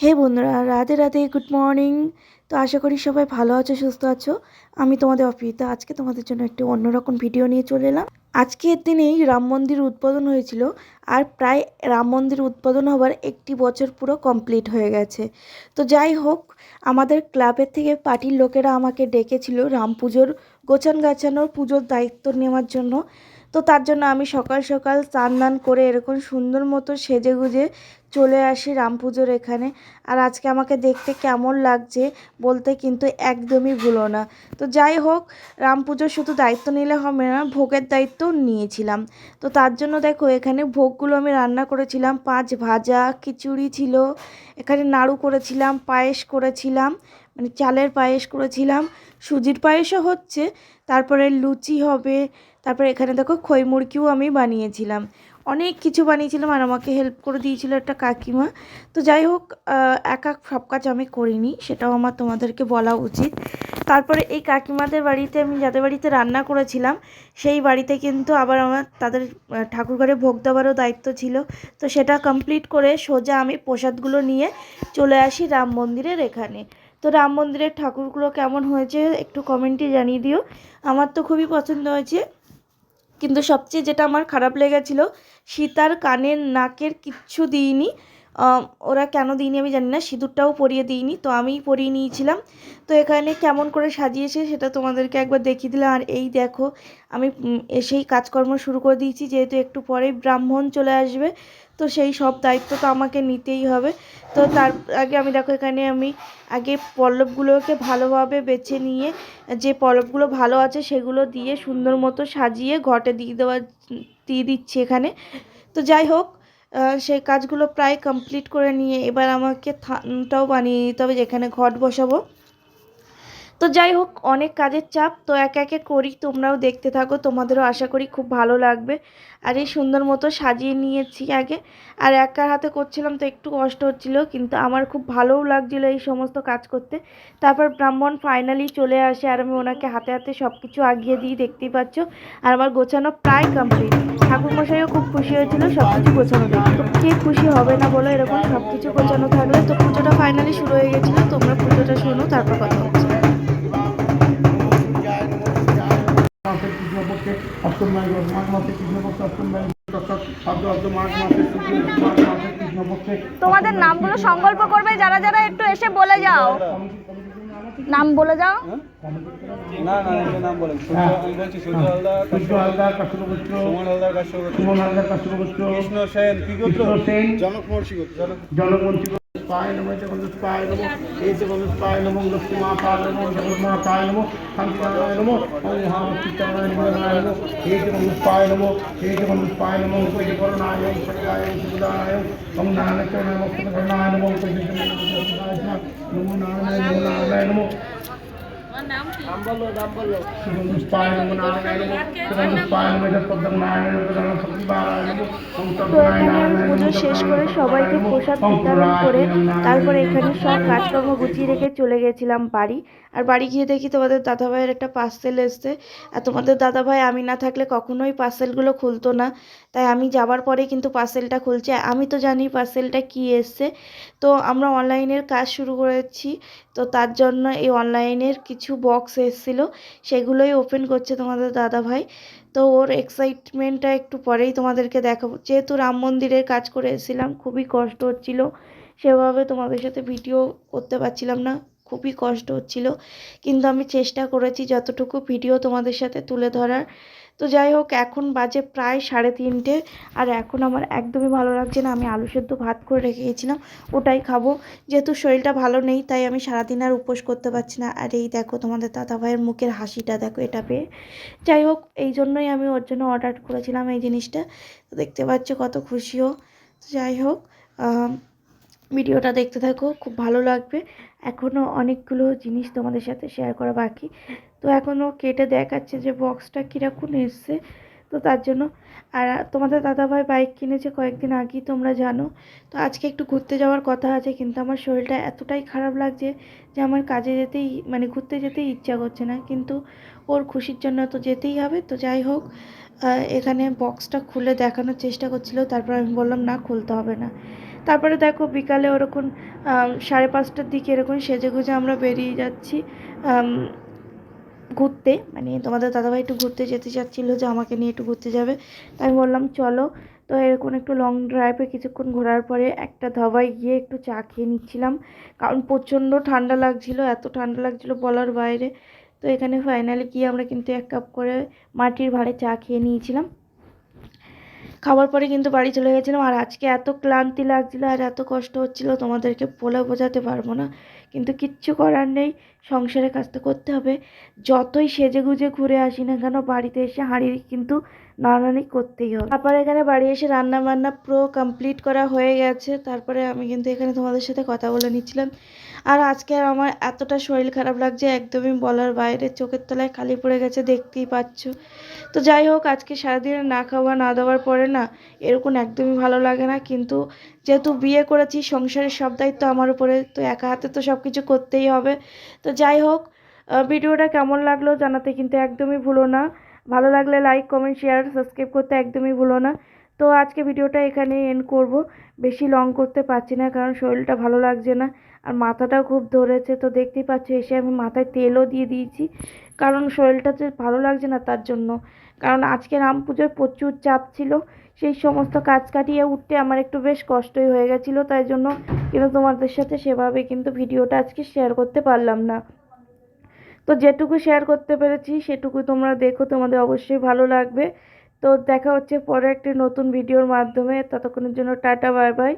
হে বন্ধুরা, Radhe Radhe, good morning. তো আশা করি সবাই ভালো আছো, সুস্থ আছো। আমি তোমাদের অপিতা আজকে তোমাদের জন্য একটি অন্যরকম ভিডিও নিয়ে চলে এলাম। আজকের দিনেই রাম মন্দির উদ্বোধন হয়েছিল, আর প্রায় রাম মন্দির উদ্বোধন হবার 1 বছর পুরো কমপ্লিট হয়ে গেছে। তো যাই হোক, আমাদের ক্লাবের থেকে পার্টির লোকেরা আমাকে ডেকেছিল রাম পুজোর গোছান গাছানোর পুজোর দায়িত্ব নেওয়ার জন্য। তো তার জন্য আমি সকাল সকাল স্নান দান করে এরকম সুন্দর মতো সেজে গুজে চলে আসি রাম পুজোর এখানে। আর আজকে আমাকে দেখতে কেমন লাগছে বলতে কিন্তু একদমই ভুলো না। তো যাই হোক, রাম পুজোর শুধু দায়িত্ব নিলে হবে না, ভোগের দায়িত্বও নিয়েছিলাম। তো তার জন্য দেখো, এখানে ভোগগুলো আমি রান্না করেছিলাম। 5 ভাজা খিচুড়ি ছিল, এখানে নাড়ু করেছিলাম, পায়েস করেছিলাম, মানে চালের পায়েস করেছিলাম, সুজির পায়েসও হচ্ছে, তারপরে লুচি হবে, তারপরে এখানে দেখো খই মুড়কিও আমি বানিয়েছিলাম। অনেক কিছু বানিয়েছিলাম, আর আমাকে হেল্প করে দিয়েছিল একটা কাকিমা। তো যাই হোক, একা সব কাজ আমি করিনি, সেটাও আমার তোমাদেরকে বলা উচিত। তারপরে এই কাকিমাদের বাড়িতে, আমি যাদের বাড়িতে রান্না করেছিলাম, সেই বাড়িতে কিন্তু আবার আমার তাদের ঠাকুরঘরে ভোগ দেওয়ারও দায়িত্ব ছিল। তো সেটা কমপ্লিট করে সোজা আমি প্রসাদগুলো নিয়ে চলে আসি রাম মন্দিরের এখানে। তো রাম মন্দিরের ঠাকুরগুলো কেমন হয়েছে একটু কমেন্টে জানিয়ে দিও। আমার তো খুবই পছন্দ হয়েছে, কিন্তু সবচেয়ে যেটা আমার খারাপ লেগেছিলো, সীতার কানের নাকের কিচ্ছু দিইনি। ওরা কেন দিইনি আমি জানি না, সিঁদুরটাও পরিয়ে দিইনি, তো আমিই পরিয়ে নিয়েছিলাম। তো এখানে কেমন করে সাজিয়েছে সেটা তোমাদেরকে একবার দেখিয়ে দিলাম। আর এই দেখো, আমি এসেই কাজকর্ম শুরু করে দিয়েছি, যেহেতু একটু পরেই ব্রাহ্মণ চলে আসবে। তো সেই সব দায়িত্ব তো আমাকে নিতেই হবে। তো তার আগে আমি দেখো, এখানে আমি আগে পল্লবগুলোকে ভালোভাবে বেছে নিয়ে, যে পল্লবগুলো ভালো আছে সেগুলো দিয়ে সুন্দর মতো সাজিয়ে ঘটে দিয়ে দিচ্ছি এখানে। তো যাই হোক, সেই কাজগুলো প্রায় কমপ্লিট করে নিয়ে এবার আমাকে থানটাও বানিয়ে নিতে হবে, যেখানে ঘট বসাবো। তো যাই হোক, অনেক কাজের চাপ, তো একে একে করি, তোমরাও দেখতে থাকো, তোমাদেরও আশা করি খুব ভালো লাগবে। আর এই সুন্দর মতো সাজিয়ে নিয়েছি আগে, আর একার হাতে করছিলাম তো একটু কষ্ট হচ্ছিল, কিন্তু আমার খুব ভালোও লাগছিলো এই সমস্ত কাজ করতে। তারপর ব্রাহ্মণ ফাইনালি চলে আসে, আর আমি ওনাকে হাতে হাতে সব কিছু আগিয়ে দিই, দেখতেই পাচ্ছ। আর আমার গোছানো প্রায় কমপ্লিট। ঠাকুরমশাইও খুব খুশি হয়েছিল সব কিছু গোছানো দেখে। তো কে খুশি হবে না বলো, এরকম সব কিছু গোছানো থাকলে। তো পুজোটা ফাইনালি শুরু হয়ে গেছিলো, তোমরা পুজোটা শোনো, তারপর কথা হচ্ছে। মাসের কৃষ্ণপক্ষে অষ্টম মাস মাঘ মাসের কৃষ্ণপক্ষে অষ্টম মাস মাঘ মাসের কৃষ্ণপক্ষে তোমাদের নামগুলো সংকল্প করবে, যারা যারা একটু এসে বলে যাও, নাম বলে যাও। না না, নিজের নাম বলেন। আমি বলছি সূর্য হালদার, সূর্য হালদার কাশ্যপগুচ্ছ, সুমন হালদার কাশ্যপগুচ্ছ, সুমন হালদার কাশ্যপগুচ্ছ, কৃষ্ণ সেন কি গোত্র? কৃষ্ণ সেন, জনকমর্ষি গোত্র। জনকমর্ষি পায় নমঃ জগন্নাথায় নমঃ এই জগন্নাথায় নমঃ লক্ষ্মী মাতায় নমঃ জগন্নাথায় নমঃ শান্তিনারায়ণ নমঃ ওম হামচিত্তারায়ণ নমঃ এই জগন্নাথায় নমঃ এই জগন্নাথায় নমঃ কোটি করুণায় সদায় সুদায় ওম নারায়ণ নমঃ করুণায় নমঃ কোটি নমঃ নারায়ণ নমঃ নাম বলো তো এখানে আমি পুজো শেষ করে সবাইকে প্রসাদ বিতরণ করে তারপরে এখানে সব কাজকর্ম গুছিয়ে রেখে চলে গেছিলাম বাড়ি। আর বাড়ি গিয়ে দেখি তোমাদের দাদাভাইয়ের একটা পার্সেল এসছে। আর তোমাদের দাদাভাই আমি না থাকলে কখনোই পার্সেলগুলো খুলতো না, তাই আমি যাবার পরে কিন্তু পার্সেলটা খুলছে। আমি তো জানি পার্সেলটা কি এসছে। তো আমরা অনলাইনের কাজ শুরু করেছি, তো তার জন্য এই অনলাইনের কিছু বক্স এসেছিলো, সেগুলোই ওপেন করছে তোমাদের দাদাভাই। তো ওর এক্সাইটমেন্টটা একটু পরেই তোমাদেরকে দেখাবো। যেহেতু রাম মন্দিরের কাজ করে এসেছিলাম, খুবই কষ্ট হচ্ছিল, সেভাবে তোমাদের সাথে ভিডিও করতে পারছিলাম না, খুবই কষ্ট হচ্ছিল, কিন্তু আমি চেষ্টা করেছি যতটুকু ভিডিও তোমাদের সাথে তুলে ধরার। তো যাই হোক, এখন বাজে প্রায় 3:30, আর এখন আমার একদমই ভালো লাগছে না। আমি আলু সেদ্ধ ভাত করে রেখে গেছিলাম, ওটাই খাবো। যেহেতু শরীরটা ভালো নেই, তাই আমি সারাদিন আর উপোস করতে পারছি না। আর এই দেখো, তোমাদের দাদাভাইয়ের মুখের হাসিটা দেখো এটা পেয়ে। যাই হোক, এই জন্যই আমি ওর জন্য অর্ডার করেছিলাম এই জিনিসটা। তো দেখতে পাচ্ছ কত খুশিও। তো যাই হোক, ভিডিওটা দেখতে থাকো, খুব ভালো লাগবে। এখনও অনেকগুলো জিনিস তোমাদের সাথে শেয়ার করা বাকি। তো এখনও কেটে দেখাচ্ছে যে বক্সটা কীরকম এসছে, তো তার জন্য। আর তোমাদের দাদাভাই বাইক কিনেছে কয়েকদিন আগেই, তোমরা জানো। তো আজকে একটু ঘুরতে যাওয়ার কথা আছে, কিন্তু আমার শরীরটা এতটাই খারাপ লাগছে যে আমার কাজে যেতেই, মানে ঘুরতে যেতেই ইচ্ছা করছে না, কিন্তু ওর খুশির জন্য তো যেতেই হবে। তো যাই হোক, এখানে বক্সটা খুলে দেখানোর চেষ্টা করছিল, তারপর আমি বললাম না, খুলতে হবে না। তারপরে দেখো বিকালে ওরকম 5:30টার দিকে এরকম সেজেগুজে আমরা বেরিয়ে যাচ্ছি ঘুরতে, মানে তোমাদের দাদাভাই একটু ঘুরতে যেতে চাচ্ছিলো যে আমাকে নিয়ে একটু ঘুরতে যাবে, তাই আমি বললাম চলো। তো এরকম একটু লং ড্রাইভে কিছুক্ষণ ঘোরার পরে একটা ধাবায় গিয়ে একটু চা খেয়ে নিচ্ছিলাম, কারণ প্রচণ্ড ঠান্ডা লাগছিলো, এত ঠান্ডা লাগছিলো বলার বাইরে। তো এখানে ফাইনালি গিয়ে আমরা কিন্তু 1 কাপ করে মাটির ভাঁড়ে চা খেয়ে নিয়েছিলাম। খাবার পরে কিন্তু বাড়ি চলে গেছিলাম। আর আজকে এত ক্লান্তি লাগছিলো আর এত কষ্ট হচ্ছিলো তোমাদেরকে বলে বোঝাতে পারবো না, কিন্তু কিচ্ছু করার নেই, সংসারের কাজ তো করতে হবে। যতই সেজে গুজে ঘুরে আসি না কেন, বাড়িতে এসে হাঁড়ি কিন্তু নাড়ানাড়ি করতেই হবে। তারপরে এখানে বাড়ি এসে রান্না বান্না পুরো কমপ্লিট করা হয়ে গেছে। তারপরে আমি কিন্তু এখানে তোমাদের সাথে কথা বলে নিচ্ছিলাম। আর আজকে আর আমার এতটা শরীর খারাপ লাগছে একদমই বলার বাইরে, চোখের তলায় কালি পড়ে গেছে, দেখতেই পাচ্ছ। তো যাই হোক, আজকে সারাদিন না খাওয়া না দাওয়ার পরে না এরকম একদমই ভালো লাগে না, কিন্তু যেহেতু বিয়ে করেছি সংসারের সব দায়িত্ব আমার উপরে, তো একা হাতে তো সব কিছু করতেই হবে। তো যাই হোক, ভিডিওটা কেমন লাগলো জানাতে কিন্তু একদমই ভুলো না। ভালো লাগলে লাইক কমেন্ট শেয়ার সাবস্ক্রাইব করতে একদমই ভুলো না। তো আজকে ভিডিওটা এখানে এন্ড করব, বেশি লং করতে পারছি না কারণ শরীরটা ভালো লাগছে না আর মাথাটাও খুব ধরেছে। তো দেখতেই পাচ্ছ এসে আমি মাথায় তেলও দিয়ে দিয়েছি, কারণ শরীরটা যে ভালো লাগছে না তার জন্য। কারণ আজকে রাম পুজোর প্রচুর চাপ ছিল, সেই সমস্ত কাজ কাটিয়ে উঠতে আমার একটু বেশ কষ্টই হয়ে গেছিলো, তাই জন্য কিন্তু তোমাদের সাথে সেভাবে কিন্তু ভিডিওটা আজকে শেয়ার করতে পারলাম না। তো যেটুকু শেয়ার করতে পেরেছি সেটুকু তোমরা দেখো, তোমাদের অবশ্যই ভালো লাগবে। তো দেখা হচ্ছে পরে একটি নতুন ভিডিওর মাধ্যমে, ততক্ষণের জন্য টাটা বাই বাই।